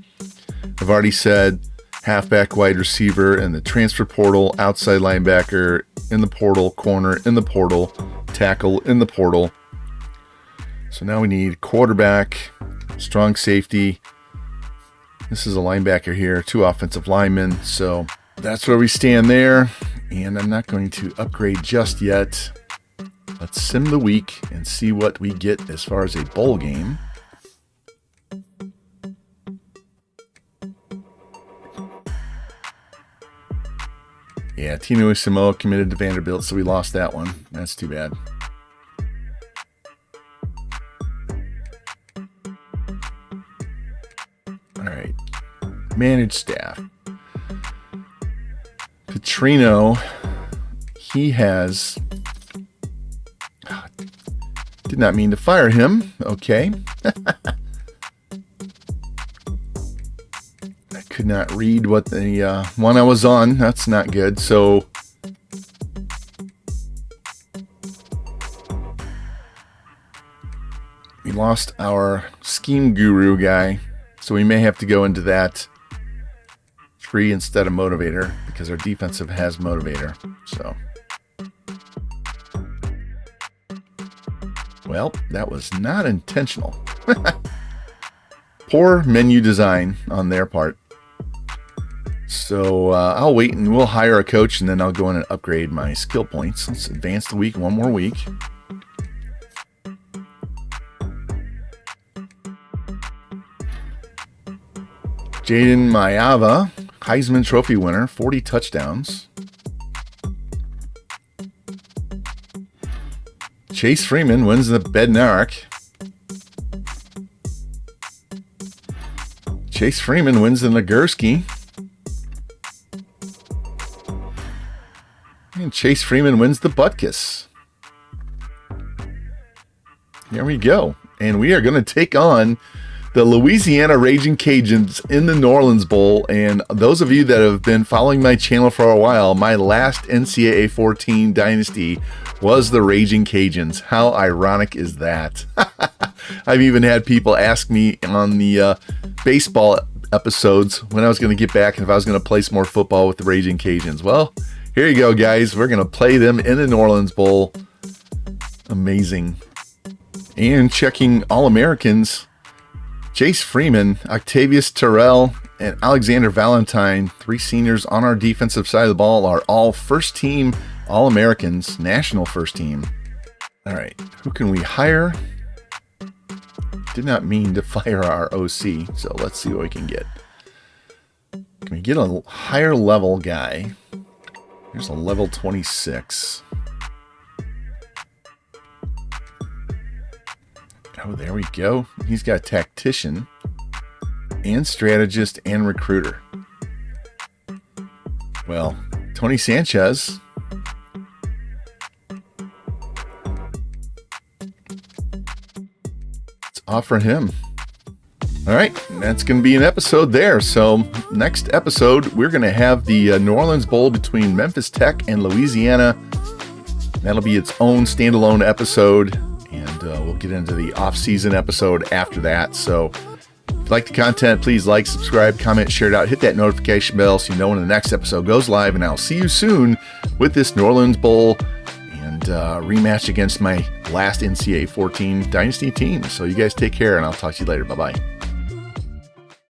I've already said halfback, wide receiver in the transfer portal, outside linebacker in the portal, corner in the portal, tackle in the portal. So now we need quarterback, strong safety. This is a linebacker here, 2 offensive linemen. So that's where we stand there. And I'm not going to upgrade just yet. Let's sim the week and see what we get as far as a bowl game. Yeah, Tino Samoa committed to Vanderbilt, so we lost that one. That's too bad. All right. Managed staff. Petrino, he has... did not mean to fire him. Okay. I could not read what the one I was on. That's not good. So we lost our scheme guru guy. So we may have to go into that tree instead of motivator because our defensive has motivator. So, well, that was not intentional. Poor menu design on their part. So I'll wait and we'll hire a coach and then I'll go in and upgrade my skill points. Let's advance the week one more week. Jaden Mayava, Heisman Trophy winner, 40 touchdowns. Chase Freeman wins the Bednarik. Chase Freeman wins the Nagurski. And Chase Freeman wins the Butkus. There we go. And we are going to take on the Louisiana Raging Cajuns in the New Orleans Bowl. And those of you that have been following my channel for a while, my last NCAA 14 dynasty was the Raging Cajuns. How ironic is that? I've even had people ask me on the baseball episodes when I was going to get back and if I was going to play some more football with the Raging Cajuns. Well, here you go, guys. We're going to play them in the New Orleans Bowl. Amazing. And checking All-Americans, Chase Freeman, Octavius Terrell, and Alexander Valentine, 3 seniors on our defensive side of the ball, are all first-team All-Americans, national first team. All right, who can we hire? Did not mean to fire our OC, so let's see what we can get. Can we get a higher level guy? Here's a level 26. Oh, there we go. He's got tactician and strategist and recruiter. Well, Tony Sanchez. Let's offer him. All right, that's going to be an episode there. So next episode, we're going to have the New Orleans Bowl between Memphis Tech and Louisiana. That'll be its own standalone episode, and we'll get into the off-season episode after that. So if you like the content, please like, subscribe, comment, share it out, hit that notification bell so you know when the next episode goes live, and I'll see you soon with this New Orleans Bowl and rematch against my last NCAA 14 Dynasty team. So you guys take care, and I'll talk to you later. Bye-bye.